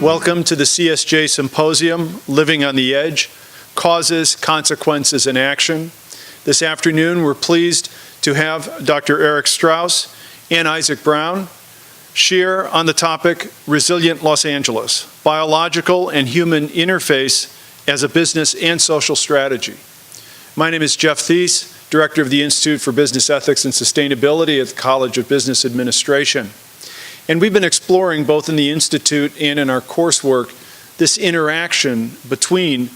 Welcome to the CSJ Symposium, Living on the Edge, Causes, Consequences, and Action. This afternoon, we're pleased to have Dr. Eric Strauss and Isaac Brown share on the topic, Resilient Los Angeles, Biological and Human Interface as a Business and Social Strategy. My name is Jeff Thies, Director of the Institute for Business Ethics and Sustainability at the College of Business Administration. And we've been exploring, both in the Institute and in our coursework, this interaction between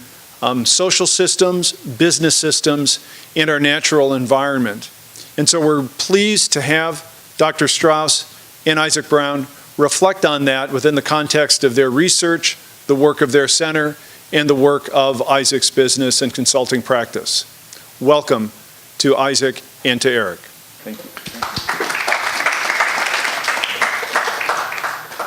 social systems, business systems, and our natural environment. And so we're pleased to have Dr. Strauss and Isaac Brown reflect on that within the context of their research, the work of their center, and the work of Isaac's business and consulting practice. Welcome to Isaac and to Eric. Thank you.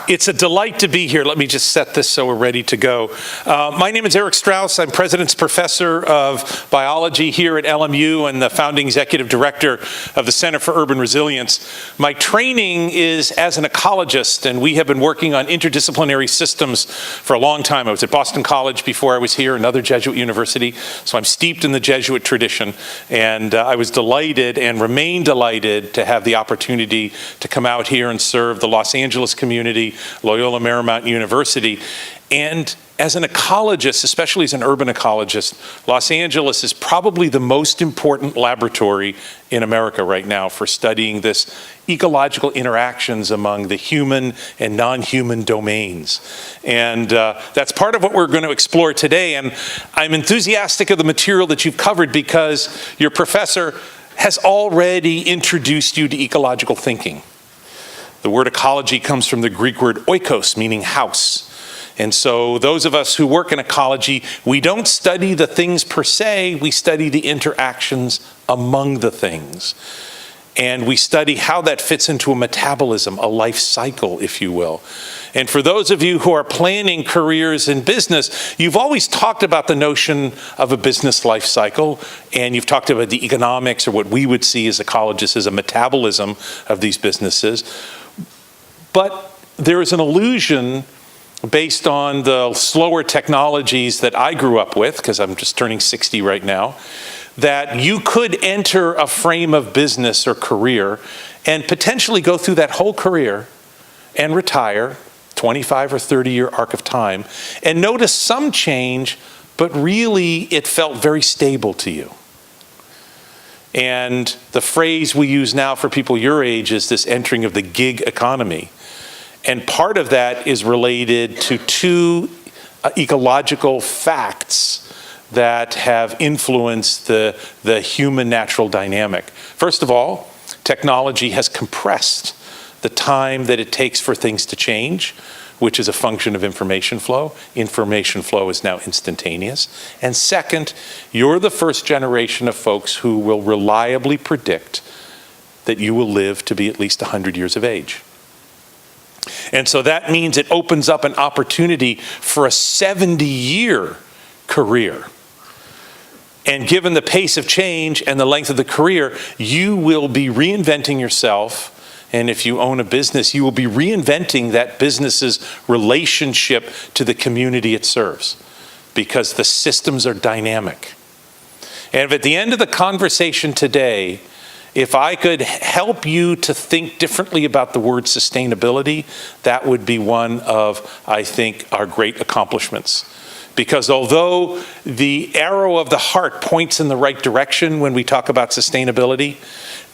It's a delight to be here. Let me just set this so we're ready to go. My name is Eric Strauss. I'm President's Professor of Biology here at LMU and the founding Executive Director of the Center for Urban Resilience. My training is as an ecologist, and we have been working on interdisciplinary systems for a long time. I was at Boston College before I was here, another Jesuit university, so I'm steeped in the Jesuit tradition. And I was delighted and remain delighted to have the opportunity to come out here and serve the Los Angeles community, Loyola Marymount University. And as an ecologist, especially as an urban ecologist, Los Angeles is probably the most important laboratory in America right now for studying this ecological interactions among the human and non-human domains. And that's part of what we're going to explore today. And I'm enthusiastic of the material that you've covered because your professor has already introduced you to ecological thinking. The word ecology comes from the Greek word oikos, meaning house. And so those of us who work in ecology, we don't study the things per se, we study the interactions among the things. And we study how that fits into a metabolism, a life cycle, if you will. And for those of you who are planning careers in business, you've always talked about the notion of a business life cycle, and you've talked about the economics, or what we would see as ecologists as a metabolism of these businesses. But there is an illusion based on the slower technologies that I grew up with, because I'm just turning 60 right now, that you could enter a frame of business or career and potentially go through that whole career and retire, 25 or 30-year arc of time, and notice some change, but really it felt very stable to you. And the phrase we use now for people your age is this entering of the gig economy. And part of that is related to two ecological facts that have influenced the human natural dynamic. First of all, technology has compressed the time that it takes for things to change, which is a function of information flow. Information flow is now instantaneous. And second, you're the first generation of folks who will reliably predict that you will live to be at least 100 years of age. And so that means it opens up an opportunity for a 70-year career. And given the pace of change and the length of the career, you will be reinventing yourself. And if you own a business, you will be reinventing that business's relationship to the community it serves, because the systems are dynamic. And if at the end of the conversation today, if I could help you to think differently about the word sustainability, that would be one of, I think, our great accomplishments. Because although the arrow of the heart points in the right direction when we talk about sustainability,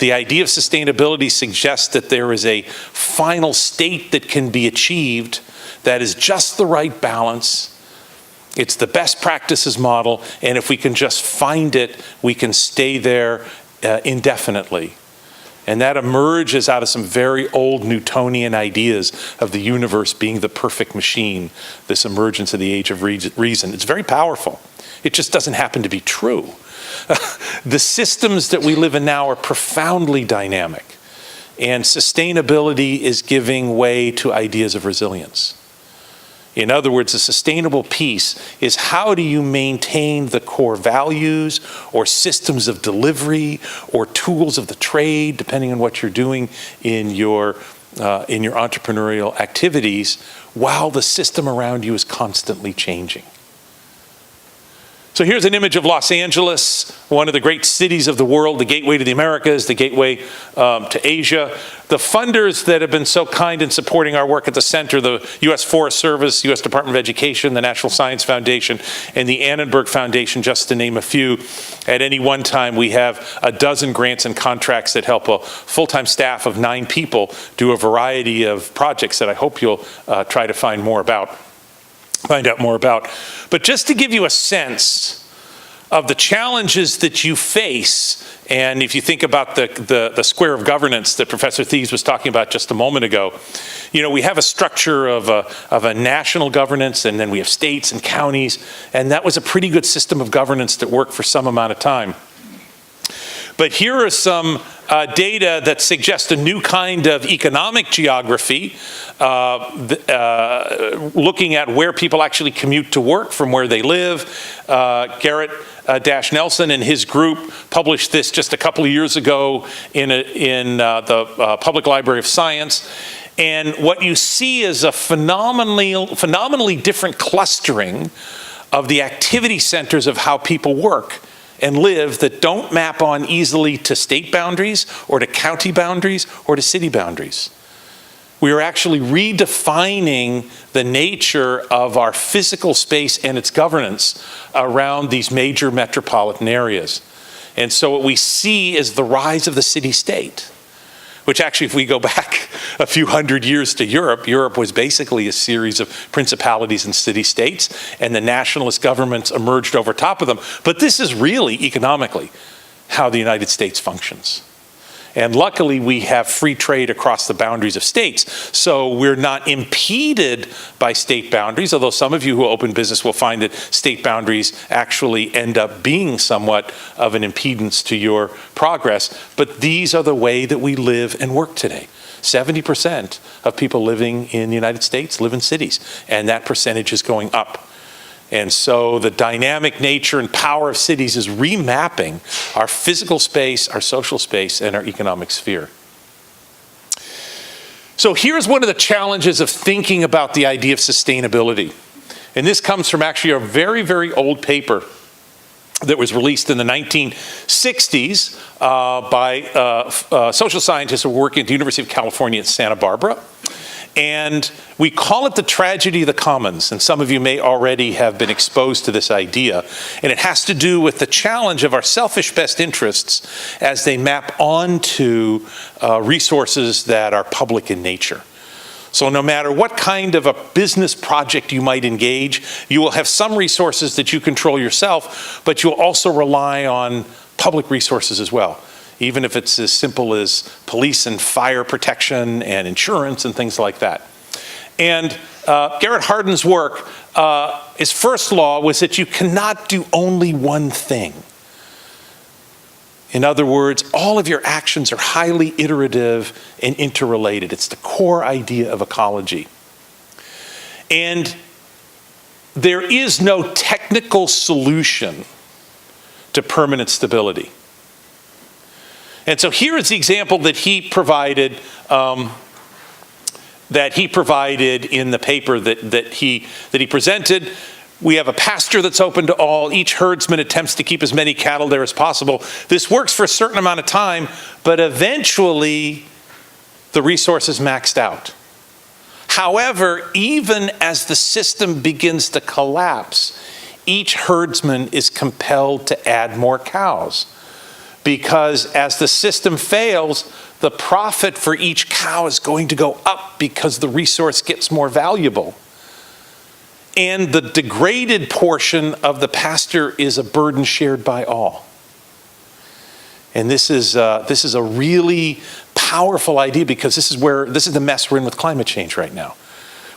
the idea of sustainability suggests that there is a final state that can be achieved that is just the right balance. It's the best practices model, and if we can just find it, we can stay there indefinitely. And that emerges out of some very old Newtonian ideas of the universe being the perfect machine, this emergence of the age of reason. It's very powerful. It just doesn't happen to be true. The systems that we live in now are profoundly dynamic, and sustainability is giving way to ideas of resilience. In other words, a sustainable piece is how do you maintain the core values or systems of delivery or tools of the trade, depending on what you're doing in your in your entrepreneurial activities while the system around you is constantly changing. So here's an image of Los Angeles, one of the great cities of the world, the gateway to the Americas, the gateway to Asia. The funders that have been so kind in supporting our work at the center, the U.S. Forest Service, U.S. Department of Education, the National Science Foundation, and the Annenberg Foundation, just to name a few. At any one time, we have a dozen grants and contracts that help a full-time staff of 9 people do a variety of projects that I hope you'll try to find out more about. But just to give you a sense of the challenges that you face, and if you think about the square of governance that Professor Thies was talking about just a moment ago, we have a structure of a national governance, and then we have states and counties, and that was a pretty good system of governance that worked for some amount of time. But here are some data that suggest a new kind of economic geography, looking at where people actually commute to work from where they live. Garrett Nelson and his group published this just a couple of years ago in the Public Library of Science. And what you see is a phenomenally different clustering of the activity centers of how people work and live that don't map on easily to state boundaries or to county boundaries or to city boundaries. We are actually redefining the nature of our physical space and its governance around these major metropolitan areas. And so what we see is the rise of the city-state, which actually, if we go back a few hundred years to Europe was basically a series of principalities and city-states, and the nationalist governments emerged over top of them. But this is really, economically, how the United States functions. And luckily, we have free trade across the boundaries of states, so we're not impeded by state boundaries, although some of you who open business will find that state boundaries actually end up being somewhat of an impedance to your progress. But these are the way that we live and work today. 70% of people living in the United States live in cities, and that percentage is going up. And so the dynamic nature and power of cities is remapping our physical space, our social space, and our economic sphere. So here's one of the challenges of thinking about the idea of sustainability. And this comes from actually a very, very old paper that was released in the 1960s by social scientists who were working at the University of California at Santa Barbara. And we call it the tragedy of the commons, and some of you may already have been exposed to this idea. And it has to do with the challenge of our selfish best interests as they map onto resources that are public in nature. So no matter what kind of a business project you might engage, you will have some resources that you control yourself, but you'll also rely on public resources as well, even if it's as simple as police and fire protection and insurance and things like that. And Garrett Hardin's work, his first law was that you cannot do only one thing. In other words, all of your actions are highly iterative and interrelated. It's the core idea of ecology. And there is no technical solution to permanent stability. And so here is the example that he provided in the paper that he presented. We have a pasture that's open to all. Each herdsman attempts to keep as many cattle there as possible. This works for a certain amount of time, but eventually the resource is maxed out. However, even as the system begins to collapse, each herdsman is compelled to add more cows, because as the system fails, the profit for each cow is going to go up because the resource gets more valuable. And the degraded portion of the pasture is a burden shared by all. And this is a really powerful idea, because this is the mess we're in with climate change right now.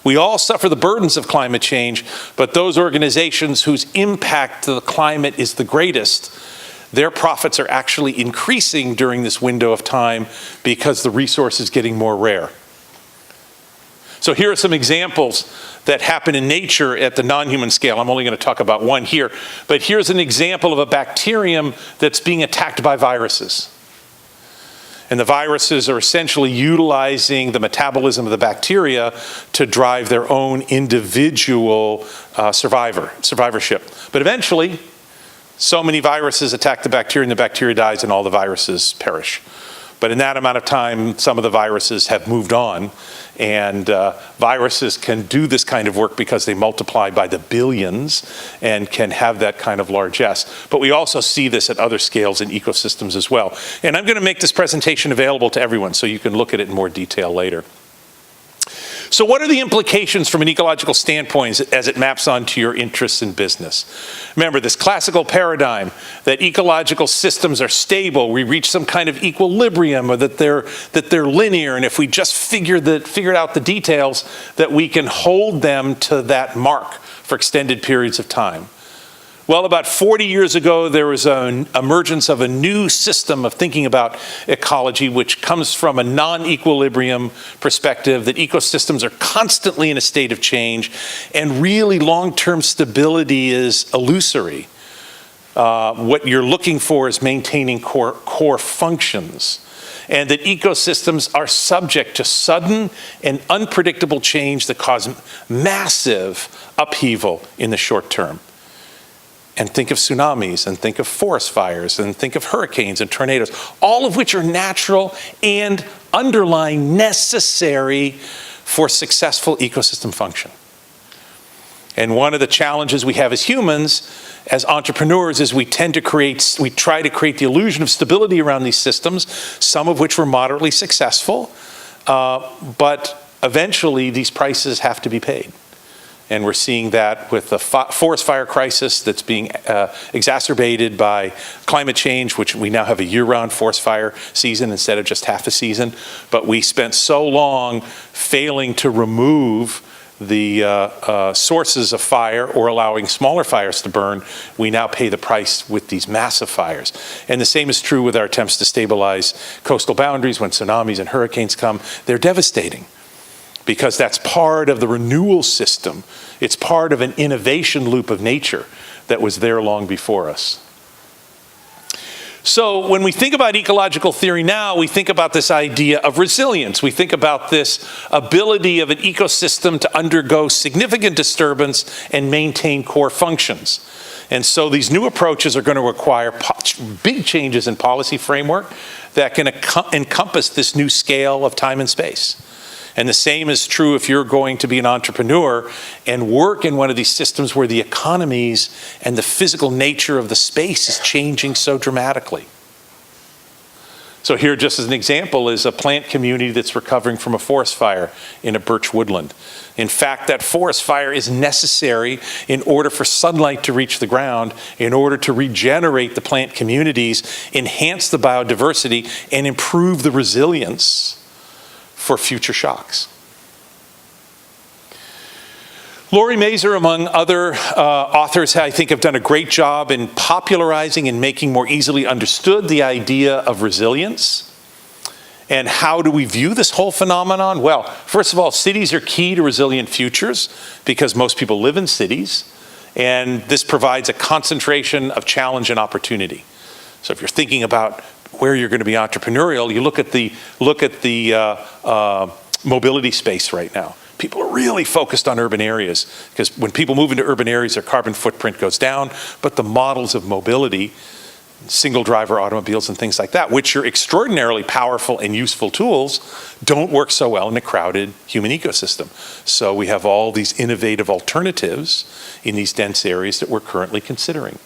We all suffer the burdens of climate change, but those organizations whose impact to the climate is the greatest, their profits are actually increasing during this window of time because the resource is getting more rare. So here are some examples that happen in nature at the non-human scale. I'm only going to talk about one here, but here's an example of a bacterium that's being attacked by viruses. And the viruses are essentially utilizing the metabolism of the bacteria to drive their own individual survivorship. But eventually, so many viruses attack the bacteria, and the bacteria dies, and all the viruses perish. But in that amount of time, some of the viruses have moved on, and viruses can do this kind of work because they multiply by the billions and can have that kind of largesse. But we also see this at other scales in ecosystems as well. And I'm going to make this presentation available to everyone so you can look at it in more detail later. So what are the implications from an ecological standpoint as it maps onto your interests in business? Remember, this classical paradigm that ecological systems are stable, we reach some kind of equilibrium, or that they're linear, and if we just figured out the details, that we can hold them to that mark for extended periods of time. Well, about 40 years ago, there was an emergence of a new system of thinking about ecology, which comes from a non-equilibrium perspective, that ecosystems are constantly in a state of change, and really long-term stability is illusory. What you're looking for is maintaining core functions, and that ecosystems are subject to sudden and unpredictable change that cause massive upheaval in the short term. And think of tsunamis, and think of forest fires, and think of hurricanes and tornadoes, all of which are natural and underlying necessary for successful ecosystem function. And one of the challenges we have as humans, as entrepreneurs, is we try to create the illusion of stability around these systems, some of which were moderately successful, but eventually these prices have to be paid. And we're seeing that with the forest fire crisis that's being exacerbated by climate change, which we now have a year-round forest fire season instead of just half a season. But we spent so long failing to remove the sources of fire or allowing smaller fires to burn, we now pay the price with these massive fires. And the same is true with our attempts to stabilize coastal boundaries. When tsunamis and hurricanes come, they're devastating, because that's part of the renewal system. It's part of an innovation loop of nature that was there long before us. So when we think about ecological theory now, we think about this idea of resilience. We think about this ability of an ecosystem to undergo significant disturbance and maintain core functions. And so these new approaches are going to require big changes in policy framework that can encompass this new scale of time and space. And the same is true if you're going to be an entrepreneur and work in one of these systems where the economies and the physical nature of the space is changing so dramatically. So here, just as an example, is a plant community that's recovering from a forest fire in a birch woodland. In fact, that forest fire is necessary in order for sunlight to reach the ground, in order to regenerate the plant communities, enhance the biodiversity, and improve the resilience for future shocks. Laurie Mazur, among other authors, I think have done a great job in popularizing and making more easily understood the idea of resilience. And how do we view this whole phenomenon? Well, first of all, cities are key to resilient futures because most people live in cities, and this provides a concentration of challenge and opportunity. So if you're thinking about where you're going to be entrepreneurial, you look at the mobility space right now. People are really focused on urban areas because when people move into urban areas, their carbon footprint goes down, but the models of mobility, single driver automobiles and things like that, which are extraordinarily powerful and useful tools, don't work so well in a crowded human ecosystem. So we have all these innovative alternatives in these dense areas that we're currently considering.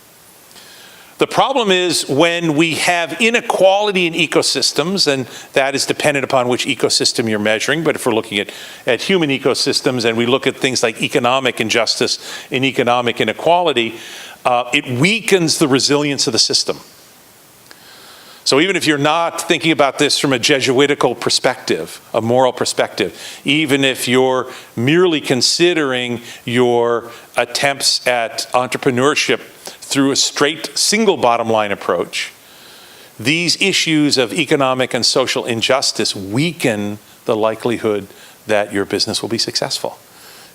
The problem is when we have inequality in ecosystems, and that is dependent upon which ecosystem you're measuring, but if we're looking at human ecosystems and we look at things like economic injustice and economic inequality, it weakens the resilience of the system. So even if you're not thinking about this from a Jesuitical perspective, a moral perspective, even if you're merely considering your attempts at entrepreneurship through a straight single bottom line approach, these issues of economic and social injustice weaken the likelihood that your business will be successful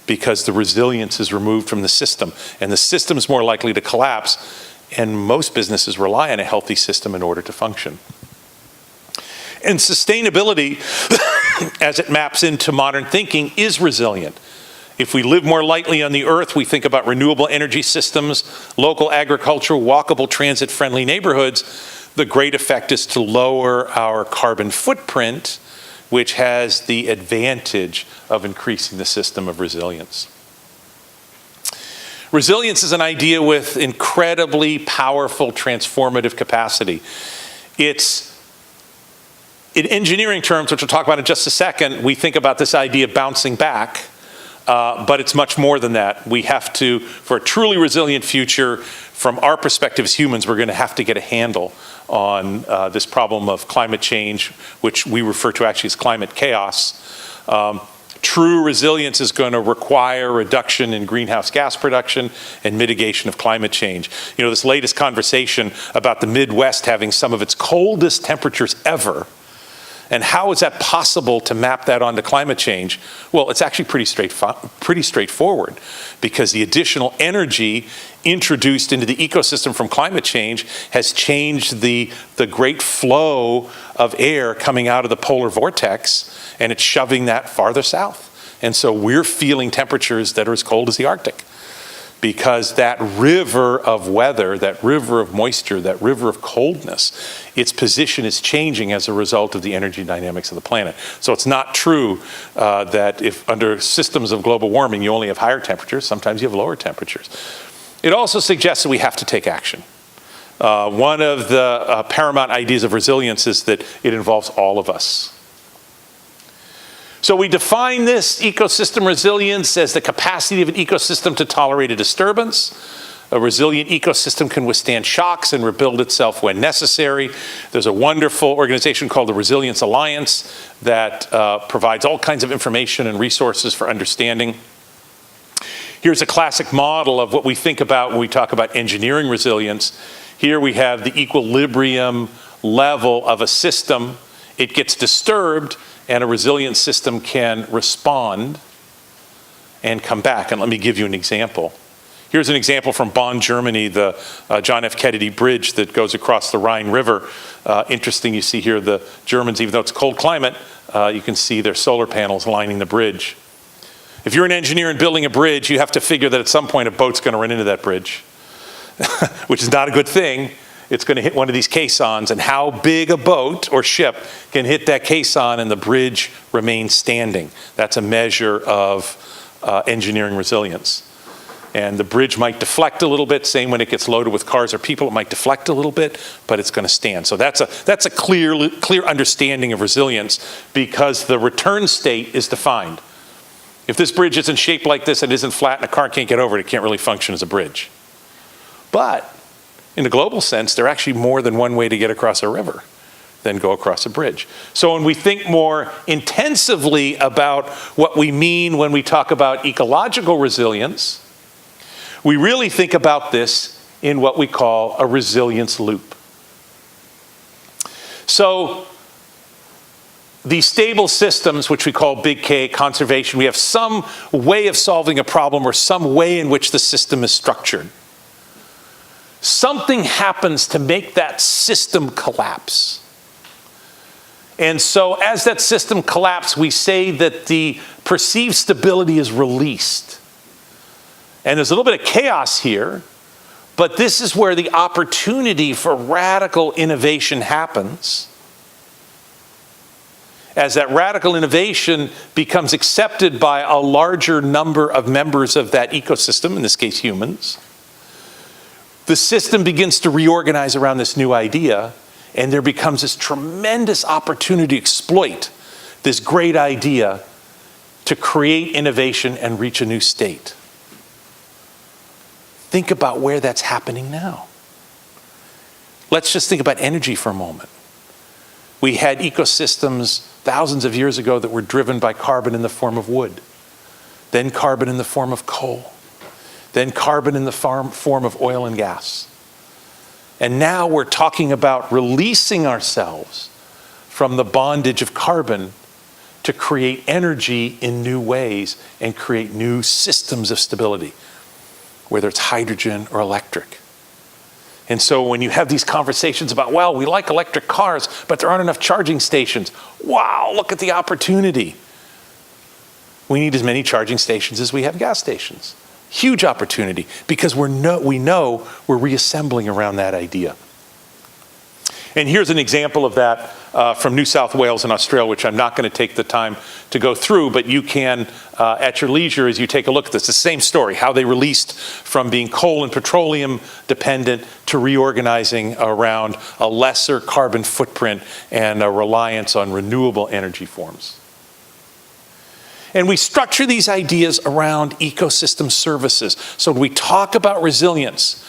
because the resilience is removed from the system and the system is more likely to collapse, and most businesses rely on a healthy system in order to function. And sustainability, as it maps into modern thinking, is resilient. If we live more lightly on the earth, we think about renewable energy systems, local agriculture, walkable, transit-friendly neighborhoods. The great effect is to lower our carbon footprint, which has the advantage of increasing the system of resilience. Resilience is an idea with incredibly powerful transformative capacity. It's, in engineering terms, which we'll talk about in just a second, we think about this idea of bouncing back, but it's much more than that. We have to, for a truly resilient future, from our perspective as humans, we're going to have to get a handle on this problem of climate change, which we refer to actually as climate chaos. True resilience is going to require reduction in greenhouse gas production and mitigation of climate change. You know, this latest conversation about the Midwest having some of its coldest temperatures ever, and how is that possible to map that onto climate change? Well, it's actually pretty straightforward, because the additional energy introduced into the ecosystem from climate change has changed the great flow of air coming out of the polar vortex, and it's shoving that farther south. And so we're feeling temperatures that are as cold as the Arctic, because that river of weather, that river of moisture, that river of coldness, its position is changing as a result of the energy dynamics of the planet. So it's not true that if under systems of global warming you only have higher temperatures, sometimes you have lower temperatures. It also suggests that we have to take action. One of the paramount ideas of resilience is that it involves all of us. So we define this ecosystem resilience as the capacity of an ecosystem to tolerate a disturbance. A resilient ecosystem can withstand shocks and rebuild itself when necessary. There's a wonderful organization called the Resilience Alliance that provides all kinds of information and resources for understanding. Here's a classic model of what we think about when we talk about engineering resilience. Here we have the equilibrium level of a system. It gets disturbed, and a resilient system can respond and come back. And let me give you an example. Here's an example from Bonn, Germany, the John F. Kennedy Bridge that goes across the Rhine River. Interesting, you see here the Germans, even though it's a cold climate, you can see their solar panels lining the bridge. If you're an engineer and building a bridge, you have to figure that at some point a boat's going to run into that bridge, which is not a good thing. It's going to hit one of these caissons, and how big a boat or ship can hit that caisson and the bridge remains standing. That's a measure of engineering resilience. And the bridge might deflect a little bit, same when it gets loaded with cars or people, it might deflect a little bit, but it's going to stand. So that's a clear understanding of resilience, because the return state is defined. If this bridge isn't shaped like this and isn't flat and a car can't get over it, it can't really function as a bridge. But in a global sense, there are actually more than one way to get across a river than go across a bridge. So when we think more intensively about what we mean when we talk about ecological resilience, we really think about this in what we call a resilience loop. So these stable systems, which we call big K, conservation, we have some way of solving a problem or some way in which the system is structured. Something happens to make that system collapse. And so as that system collapses, we say that the perceived stability is released. And there's a little bit of chaos here, but this is where the opportunity for radical innovation happens. As that radical innovation becomes accepted by a larger number of members of that ecosystem, in this case humans, the system begins to reorganize around this new idea, and there becomes this tremendous opportunity to exploit this great idea to create innovation and reach a new state. Think about where that's happening now. Let's just think about energy for a moment. We had ecosystems thousands of years ago that were driven by carbon in the form of wood, then carbon in the form of coal, then carbon in the form of oil and gas. And now we're talking about releasing ourselves from the bondage of carbon to create energy in new ways and create new systems of stability, whether it's hydrogen or electric. And so when you have these conversations about, well, we like electric cars, but there aren't enough charging stations. Wow, look at the opportunity. We need as many charging stations as we have gas stations. Huge opportunity, because we know we're reassembling around that idea. And here's an example of that from New South Wales and Australia, which I'm not going to take the time to go through, but you can, at your leisure, as you take a look at this, the same story, how they released from being coal and petroleum dependent to reorganizing around a lesser carbon footprint and a reliance on renewable energy forms. And we structure these ideas around ecosystem services. So when we talk about resilience,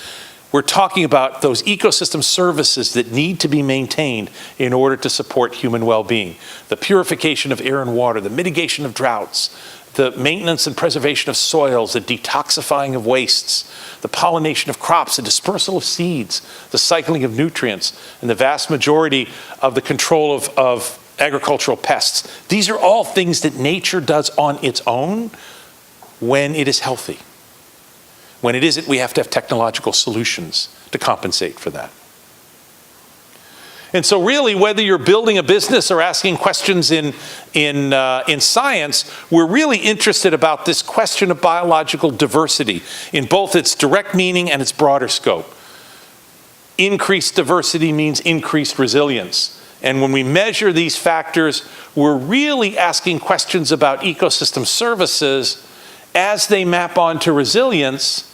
we're talking about those ecosystem services that need to be maintained in order to support human well-being. The purification of air and water, the mitigation of droughts, the maintenance and preservation of soils, the detoxifying of wastes, the pollination of crops, the dispersal of seeds, the cycling of nutrients, and the vast majority of the control of agricultural pests. These are all things that nature does on its own when it is healthy. When it isn't, we have to have technological solutions to compensate for that. And so really, whether you're building a business or asking questions in science, we're really interested about this question of biological diversity in both its direct meaning and its broader scope. Increased diversity means increased resilience. And when we measure these factors, we're really asking questions about ecosystem services as they map onto resilience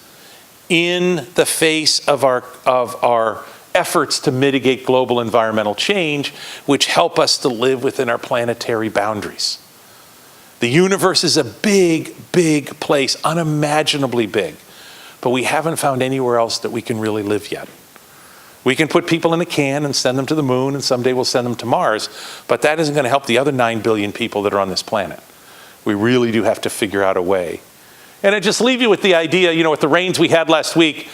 in the face of our efforts to mitigate global environmental change, which help us to live within our planetary boundaries. The universe is a big, big place, unimaginably big, but we haven't found anywhere else that we can really live yet. We can put people in a can and send them to the moon, and someday we'll send them to Mars, but that isn't going to help the other 9 billion people that are on this planet. We really do have to figure out a way. And I just leave you with the idea, with the rains we had last week,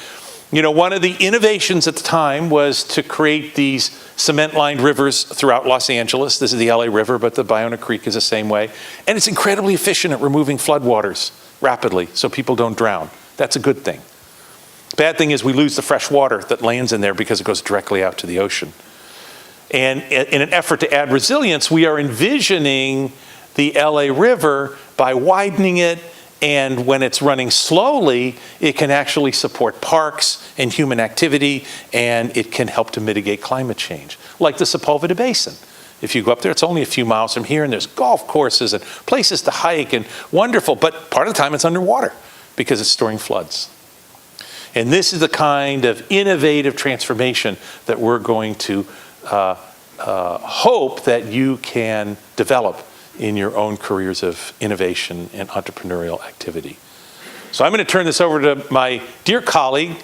one of the innovations at the time was to create these cement-lined rivers throughout Los Angeles. This is the LA River, but the Ballona Creek is the same way. And it's incredibly efficient at removing floodwaters rapidly so people don't drown. That's a good thing. Bad thing is we lose the fresh water that lands in there because it goes directly out to the ocean. And in an effort to add resilience, we are envisioning the LA River by widening it, and when it's running slowly, it can actually support parks and human activity, and it can help to mitigate climate change, like the Sepulveda Basin. If you go up there, it's only a few miles from here, and there's golf courses and places to hike, and wonderful, but part of the time it's underwater because it's storing floods. And this is the kind of innovative transformation that we're going to hope that you can develop in your own careers of innovation and entrepreneurial activity. So I'm going to turn this over to my dear colleague,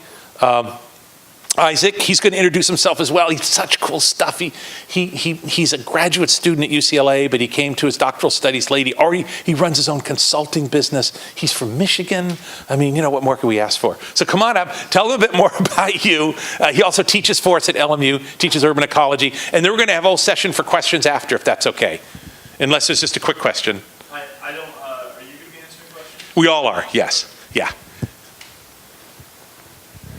Isaac. He's going to introduce himself as well. He's such cool stuff. He's a graduate student at UCLA, but he came to his doctoral studies late. He runs his own consulting business. He's from Michigan. I mean, what more can we ask for? So come on up, tell him a bit more about you. He also teaches for us at LMU, teaches urban ecology, and then we're going to have a whole session for questions after, if that's okay. Unless there's just a quick question. Are you going to be answering questions? We all are, yes. Yeah.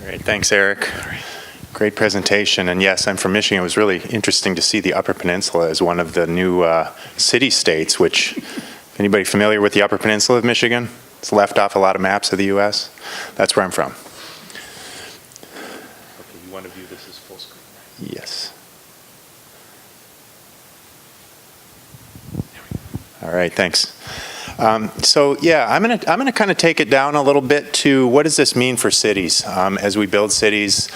All right, thanks, Eric. Great presentation. And yes, I'm from Michigan. It was really interesting to see the Upper Peninsula as one of the new city-states, which, anybody familiar with the Upper Peninsula of Michigan? It's left off a lot of maps of the U.S. That's where I'm from. Okay, you want to view this as full screen? Yes. All right, thanks. So yeah, I'm gonna kind of take it down a little bit to what does this mean for cities as we build cities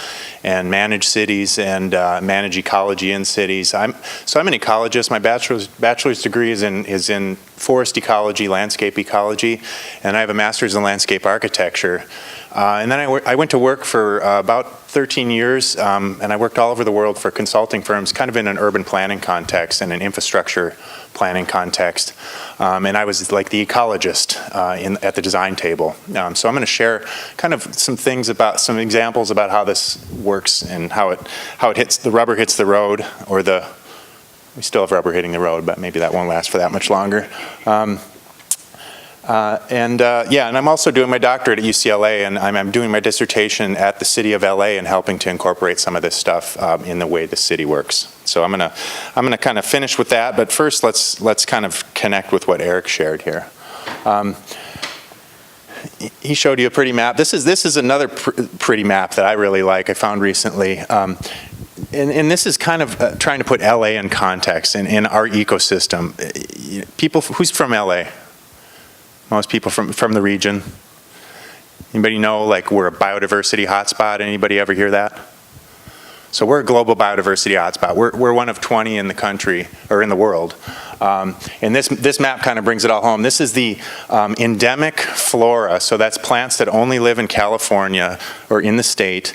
and manage cities and manage ecology in cities. I'm an ecologist. My bachelor's degree is in forest ecology, landscape ecology, and I have a master's in landscape architecture. And then I went to work for about 13 years, and I worked all over the world for consulting firms, kind of in an urban planning context and an infrastructure planning context. And I was like the ecologist at the design table. So I'm going to share kind of some things about some examples about how this works and how it hits the rubber hits the road, or we still have rubber hitting the road, but maybe that won't last for that much longer. And I'm also doing my doctorate at UCLA, and I'm doing my dissertation at the city of LA and helping to incorporate some of this stuff in the way the city works. So I'm gonna kind of finish with that, but first let's kind of connect with what Eric shared here. He showed you a pretty map. This is another pretty map that I really like. I found recently. And this is kind of trying to put LA in context in our ecosystem. People, who's from LA? Most people from the region. Anybody know, like, we're a biodiversity hotspot? Anybody ever hear that? So we're a global biodiversity hotspot. We're one of 20 in the country, or in the world. And this map kind of brings it all home. This is the endemic flora, so that's plants that only live in California or in the state,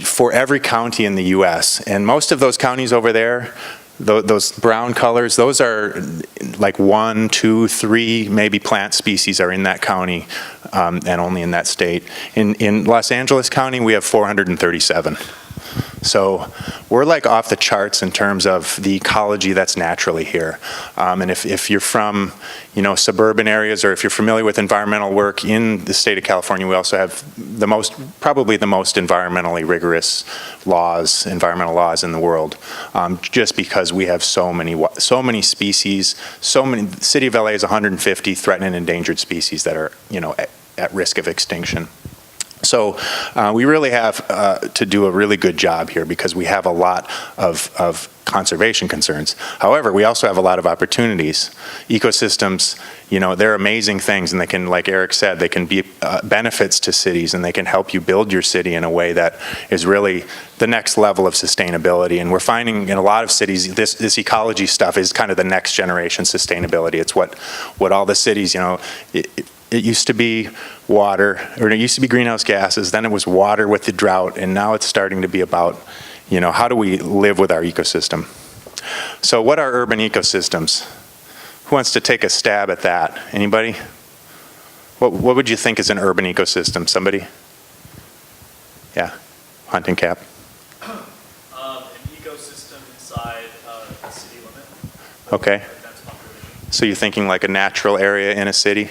for every county in the US. And most of those counties over there, those brown colors, those are like 1, 2, 3 maybe plant species are in that county, and only in that state. In Los Angeles County, we have 437. So we're like off the charts in terms of the ecology that's naturally here. And if you're from, suburban areas, or if you're familiar with environmental work in the state of California, we also have probably the most environmentally rigorous environmental laws in the world, just because we have so many species, the city of LA has 150 threatened and endangered species that are, at risk of extinction. So we really have to do a really good job here, because we have a lot of conservation concerns. However, we also have a lot of opportunities. Ecosystems, they're amazing things, and they can, like Eric said, they can be benefits to cities, and they can help you build your city in a way that is really the next level of sustainability. And we're finding in a lot of cities, this ecology stuff is kind of the next generation sustainability. It's what all the cities, it used to be water, or it used to be greenhouse gases, then it was water with the drought, and now it's starting to be about, how do we live with our ecosystem? So what are urban ecosystems? Who wants to take a stab at that? Anybody? What would you think is an urban ecosystem? Somebody? Yeah, hunting cap. An ecosystem inside a city limit. Okay. So you're thinking like a natural area in a city?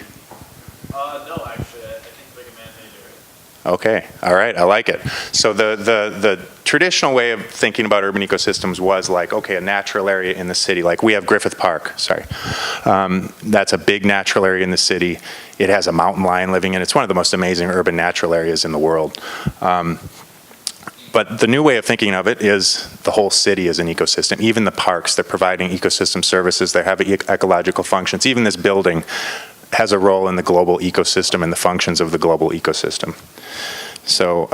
No, actually, I think like a man-made area. Okay, all right, I like it. So the traditional way of thinking about urban ecosystems was like, okay, a natural area in the city, like we have Griffith Park, that's a big natural area in the city. It has a mountain lion living in it. It's one of the most amazing urban natural areas in the world. But the new way of thinking of it is the whole city is an ecosystem. Even the parks, they're providing ecosystem services, they have ecological functions. Even this building has a role in the global ecosystem and the functions of the global ecosystem. So,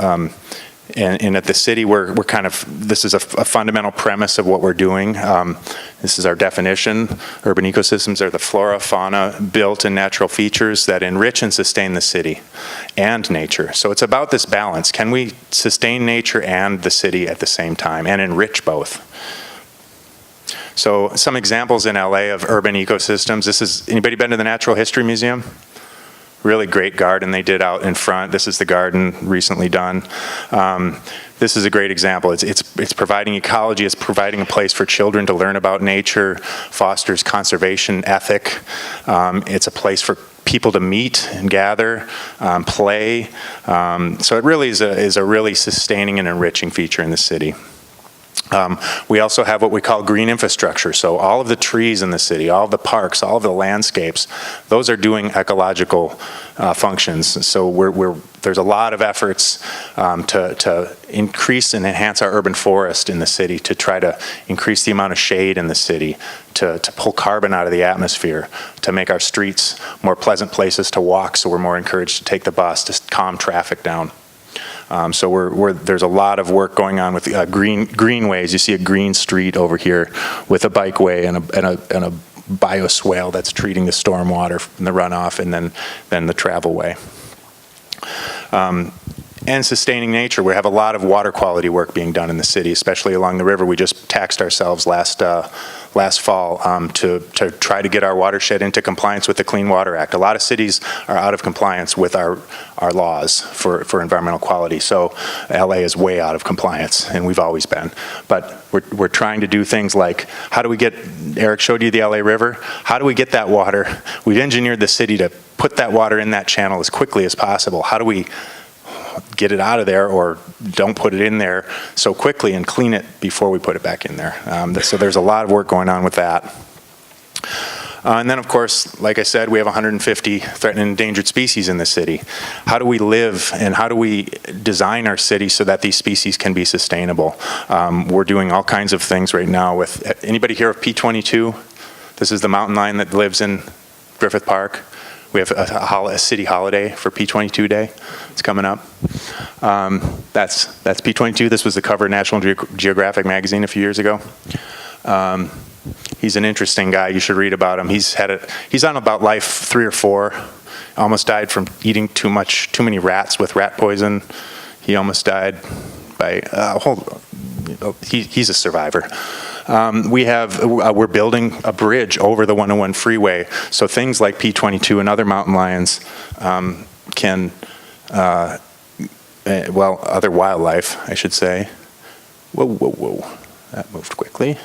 and at the city, this is a fundamental premise of what we're doing. This is our definition. Urban ecosystems are the flora, fauna, built and natural features that enrich and sustain the city and nature. So it's about this balance. Can we sustain nature and the city at the same time and enrich both? So some examples in LA of urban ecosystems. Anybody been to the Natural History Museum? Really great garden they did out in front. This is the garden recently done. This is a great example. It's providing ecology, it's providing a place for children to learn about nature, fosters conservation ethic. It's a place for people to meet and gather, play. So it really is a really sustaining and enriching feature in the city. We also have what we call green infrastructure. So all of the trees in the city, all of the parks, all of the landscapes, those are doing ecological functions. So there's a lot of efforts to increase and enhance our urban forest in the city, to try to increase the amount of shade in the city, to pull carbon out of the atmosphere, to make our streets more pleasant places to walk, so we're more encouraged to take the bus, to calm traffic down. So there's a lot of work going on with greenways. You see a green street over here with a bikeway and a bioswale that's treating the stormwater from the runoff, and then the travel way. and sustaining nature. We have a lot of water quality work being done in the city, especially along the river. We just taxed ourselves last fall to try to get our watershed into compliance with the Clean Water Act. A lot of cities are out of compliance with our laws for environmental quality. So LA is way out of compliance, and we've always been. But we're trying to do things like, how do we get, Eric showed you the LA River, how do we get that water? We've engineered the city to put that water in that channel as quickly as possible. How do we get it out of there, or don't put it in there so quickly and clean it before we put it back in there? So there's a lot of work going on with that. And then, of course, like I said, we have 150 threatened and endangered species in the city. How do we live and how do we design our city so that these species can be sustainable? We're doing all kinds of things right now with, anybody here of P22? This is the mountain lion that lives in Griffith Park. We have a city holiday for P22 Day. It's coming up. That's P22. This was the cover of National Geographic magazine a few years ago. He's an interesting guy. You should read about him. He's on about life 3 or 4. Almost died from eating too many rats with rat poison. He almost died by he's a survivor. We're building a bridge over the 101 freeway, so things like P22 and other mountain lions can, other wildlife, I should say. Whoa, that moved quickly.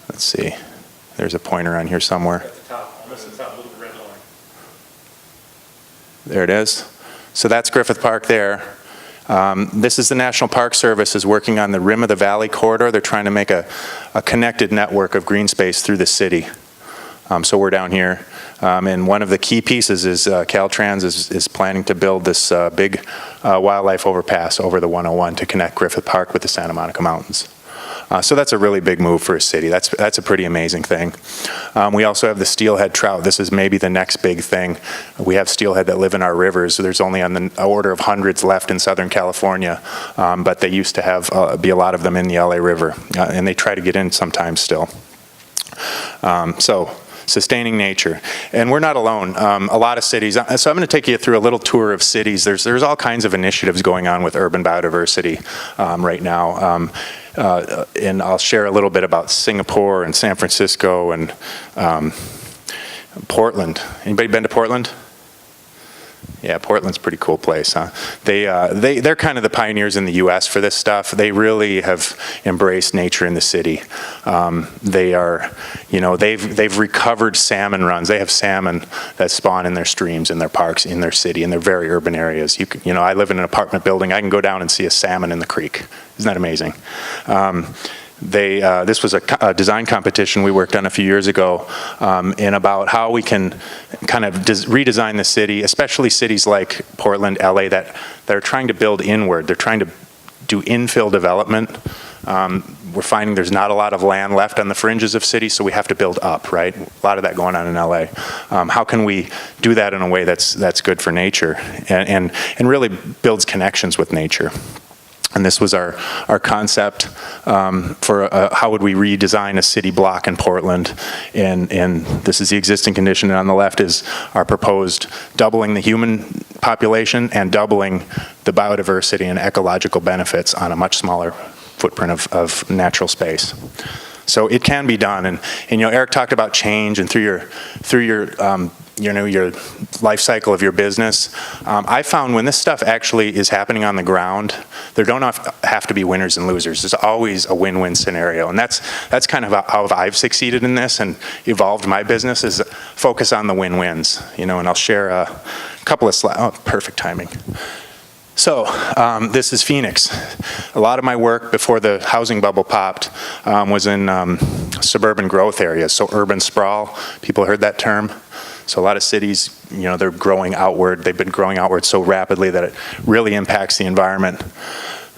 Let's see, there's a pointer on here somewhere. At the top, almost at the top, little red line. There it is. So that's Griffith Park there. This is the National Park Service is working on the Rim of the Valley corridor. They're trying to make a connected network of green space through the city. So we're down here. And one of the key pieces is Caltrans is planning to build this big wildlife overpass over the 101 to connect Griffith Park with the Santa Monica Mountains. So that's a really big move for a city. That's a pretty amazing thing. We also have the steelhead trout. This is maybe the next big thing. We have steelhead that live in our rivers. There's only on the order of hundreds left in Southern California, but they used to have be a lot of them in the LA River, and they try to get in sometimes still. So sustaining nature. And we're not alone. A lot of cities, so I'm going to take you through a little tour of cities. There's all kinds of initiatives going on with urban biodiversity right now. And I'll share a little bit about Singapore and San Francisco and Portland. Anybody been to Portland? Yeah, Portland's a pretty cool place, huh? They're kind of the pioneers in the U.S. for this stuff. They really have embraced nature in the city. They are, they've recovered salmon runs. They have salmon that spawn in their streams, in their parks, in their city, in their very urban areas. I live in an apartment building. I can go down and see a salmon in the creek. Isn't that amazing? This was a design competition we worked on a few years ago in about how we can kind of redesign the city, especially cities like Portland, LA, that are trying to build inward. They're trying to do infill development. We're finding there's not a lot of land left on the fringes of cities, so we have to build up, right? A lot of that going on in LA. How can we do that in a way that's good for nature and really builds connections with nature? And this was our concept for how would we redesign a city block in Portland. And this is the existing condition. And on the left is our proposed doubling the human population and doubling the biodiversity and ecological benefits on a much smaller footprint of natural space. So it can be done. And Eric talked about change, and through your your life cycle of your business. I found when this stuff actually is happening on the ground, there don't have to be winners and losers. There's always a win-win scenario, and that's kind of how I've succeeded in this and evolved my business, is focus on the win-wins. And I'll share a couple of slides. Oh, perfect timing. So this is Phoenix. A lot of my work before the housing bubble popped was in suburban growth areas, so urban sprawl. People heard that term? So a lot of cities, they're growing outward. They've been growing outward so rapidly that it really impacts the environment.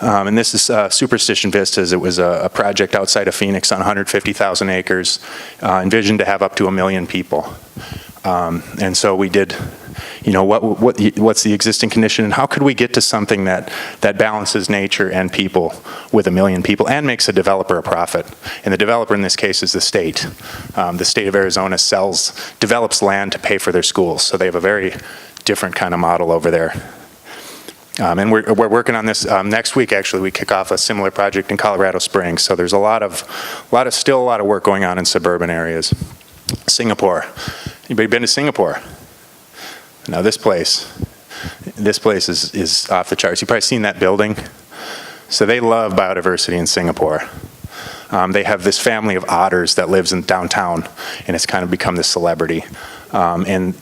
And this is Superstition Vistas. It was a project outside of Phoenix on 150,000 acres, envisioned to have up to 1 million people. And so we did, what's the existing condition, and how could we get to something that balances nature and people with 1 million people and makes a developer a profit? And the developer in this case is the state. The state of Arizona develops land to pay for their schools. So they have a very different kind of model over there. And we're working on this next week. Actually, we kick off a similar project in Colorado Springs. So there's still a lot of work going on in suburban areas. Singapore. Anybody been to Singapore? Now this place is off the charts. You've probably seen that building. So they love biodiversity in Singapore. They have this family of otters that lives in downtown, and it's kind of become this celebrity. And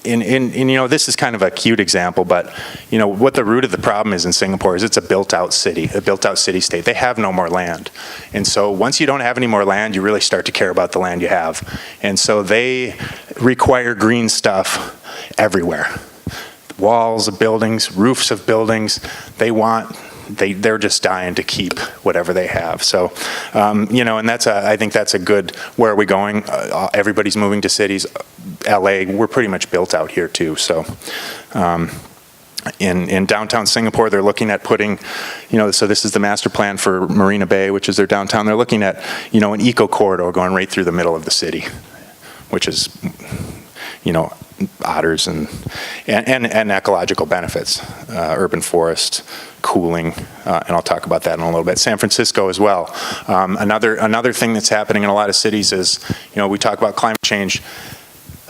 you know, this is kind of a cute example, but you know what the root of the problem is in Singapore is it's a built-out city, city-state. They have no more land, and so once you don't have any more land, you really start to care about the land you have, and so they require green stuff everywhere. Walls of buildings, roofs of buildings. They're just dying to keep whatever they have. So, you know, and I think that's a good, where are we going? Everybody's moving to cities. LA, we're pretty much built out here too. So, in downtown Singapore, they're looking at putting, you know, so this is the master plan for Marina Bay, which is their downtown. They're looking at, you know, an eco corridor going right through the middle of the city, which is, you know, otters and ecological benefits, urban forest, cooling, and I'll talk about that in a little bit. San Francisco as well. Another thing that's happening in a lot of cities is, you know, we talk about climate change.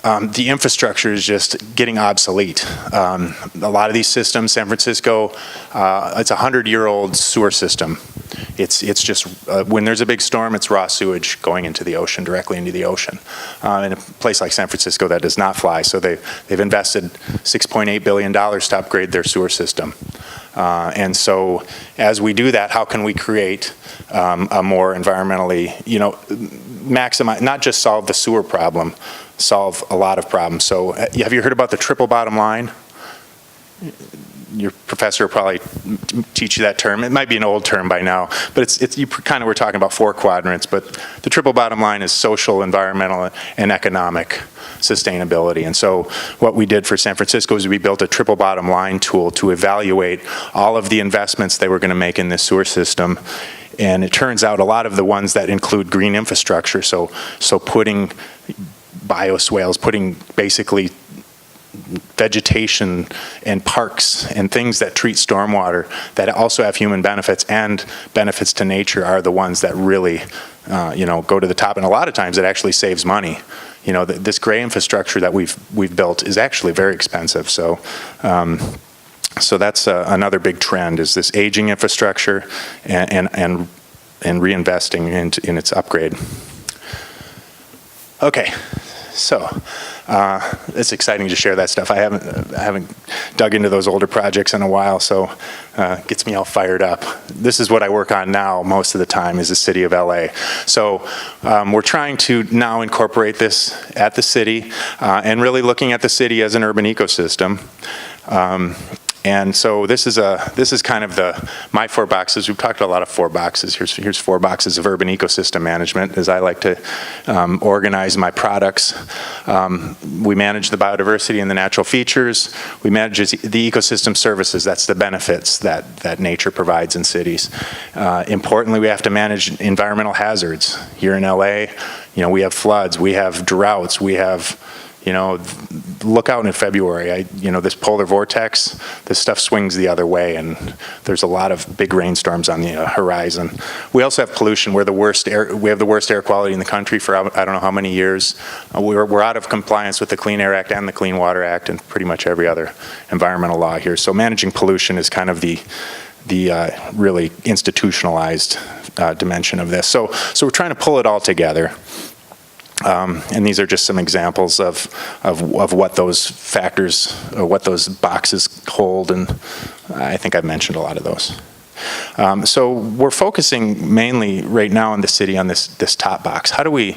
The infrastructure is just getting obsolete. A lot of these systems, San Francisco, it's a 100-year-old sewer system. It's just, when there's a big storm, it's raw sewage going into the ocean, directly into the ocean. In a place like San Francisco, that does not fly. So they've invested $6.8 billion to upgrade their sewer system. And so as we do that, how can we create a more environmentally, you know, maximize, not just solve the sewer problem, solve a lot of problems. So have you heard about the triple bottom line? Your professor will probably teach you that term. It might be an old term by now, but you kind of were talking about 4 quadrants, but the triple bottom line is social, environmental, and economic sustainability. And so what we did for San Francisco is we built a triple bottom line tool to evaluate all of the investments they were going to make in this sewer system. And it turns out a lot of the ones that include green infrastructure, so putting bioswales, putting basically vegetation and parks and things that treat stormwater that also have human benefits and benefits to nature are the ones that really, you know, go to the top. And a lot of times it actually saves money. You know, this gray infrastructure that we've built is actually very expensive. So, so that's another big trend is this aging infrastructure and reinvesting in its upgrade. Okay. So it's exciting to share that stuff. I haven't dug into those older projects in a while, so it gets me all fired up. This is what I work on now most of the time is the city of LA. So we're trying to now incorporate this at the city and really looking at the city as an urban ecosystem. And so this is kind of my 4 boxes. We've talked a lot of 4 boxes. Here's 4 boxes of urban ecosystem management as I like to organize my products. We manage the biodiversity and the natural features. We manage the ecosystem services. That's the benefits that nature provides in cities. Importantly, we have to manage environmental hazards. Here in LA, you know, we have floods, we have droughts, we have, you know, look out in February. You know, this polar vortex, this stuff swings the other way, and there's a lot of big rainstorms on the horizon. We also have pollution. We have the worst air quality in the country for I don't know how many years. We're out of compliance with the Clean Air Act and the Clean Water Act and pretty much every other environmental law here. So managing pollution is kind of the really institutionalized dimension of this. So we're trying to pull it all together. And these are just some examples of what those factors, or what those boxes hold, and I think I've mentioned a lot of those. So we're focusing mainly right now in the city on this top box. How do we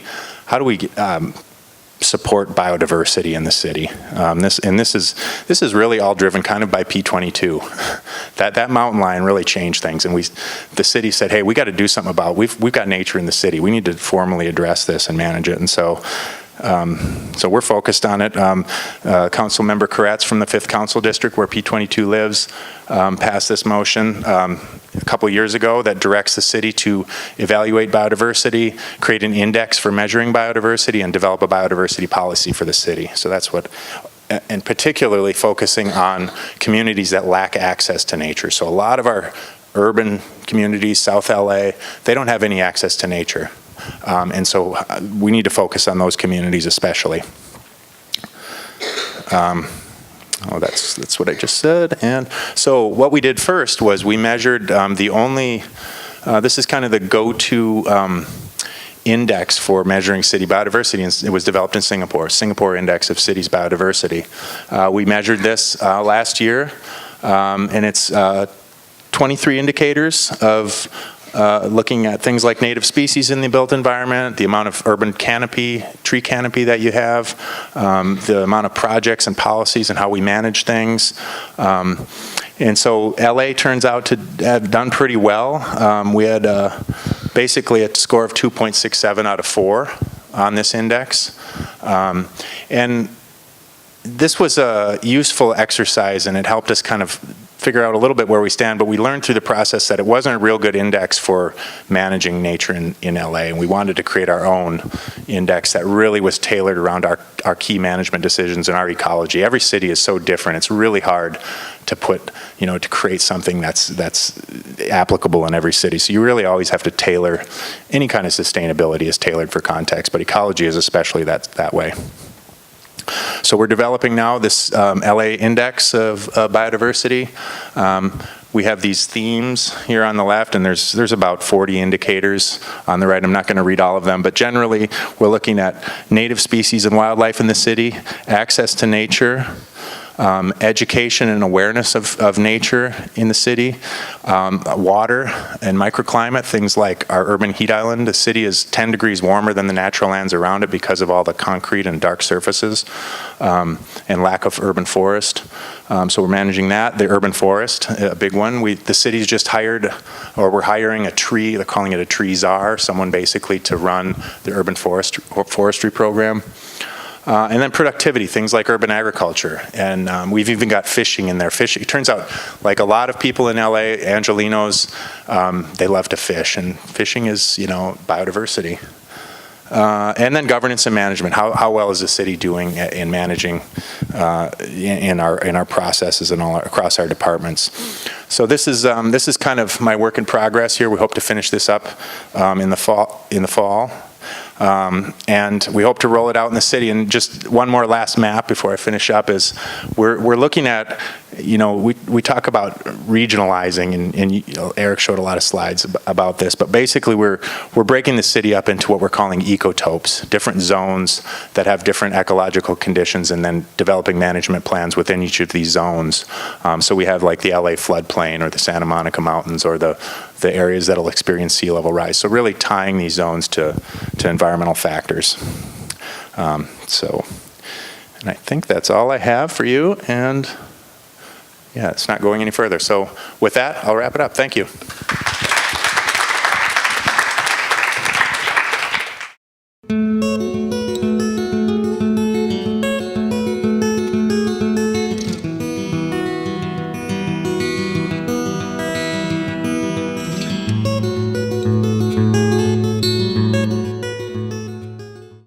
support biodiversity in the city? This is really all driven kind of by P22. That mountain lion really changed things, and the city said, hey, we got to do something about it. We've got nature in the city. We need to formally address this and manage it. And so we're focused on it. Council Member Koretz from the 5th Council District, where P22 lives, passed this motion a couple years ago that directs the city to evaluate biodiversity, create an index for measuring biodiversity, and develop a biodiversity policy for the city. So that's what and particularly focusing on communities that lack access to nature. So a lot of our urban communities, South LA, they don't have any access to nature. And so we need to focus on those communities especially. That's what I just said. And so what we did first was we measured this is kind of the go-to index for measuring city biodiversity, and it was developed in Singapore Index of Cities Biodiversity. We measured this last year, and it's 23 indicators of looking at things like native species in the built environment, the amount of urban canopy, tree canopy that you have, the amount of projects and policies and how we manage things. And so LA turns out to have done pretty well. We had basically a score of 2.67 out of 4 on this index. And this was a useful exercise, and it helped us kind of figure out a little bit where we stand, but we learned through the process that it wasn't a real good index for managing nature in LA, and we wanted to create our own index that really was tailored around our key management decisions and our ecology. Every city is so different. It's really hard to put, to create something that's applicable in every city. So you really always have to tailor, any kind of sustainability is tailored for context, but ecology is especially that way. So we're developing now this LA Index of Biodiversity. We have these themes here on the left, and there's about 40 indicators on the right. I'm not going to read all of them, but generally we're looking at native species and wildlife in the city, access to nature, education and awareness of nature in the city, water and microclimate, things like our urban heat island. The city is 10 degrees warmer than the natural lands around it because of all the concrete and dark surfaces and lack of urban forest. So we're managing that. The urban forest, a big one. The city's just hired, or we're hiring a tree, they're calling it a tree czar, someone basically to run the urban forestry program. And then productivity, things like urban agriculture. And we've even got fishing in there. Fishing, it turns out, like a lot of people in LA, Angelinos, they love to fish. And fishing is, biodiversity. And then governance and management. How well is the city doing in managing in our processes and all across our departments? So this is kind of my work in progress here. We hope to finish this up in the fall. And we hope to roll it out in the city. And just one more last map before I finish up is we're looking at, we talk about regionalizing, and Eric showed a lot of slides about this, but basically we're breaking the city up into what we're calling ecotopes, different zones that have different ecological conditions, and then developing management plans within each of these zones. So we have like the LA floodplain or the Santa Monica Mountains or the areas that'll experience sea level rise. So really tying these zones to environmental factors. And I think that's all I have for you, and yeah, it's not going any further. So with that, I'll wrap it up. Thank you.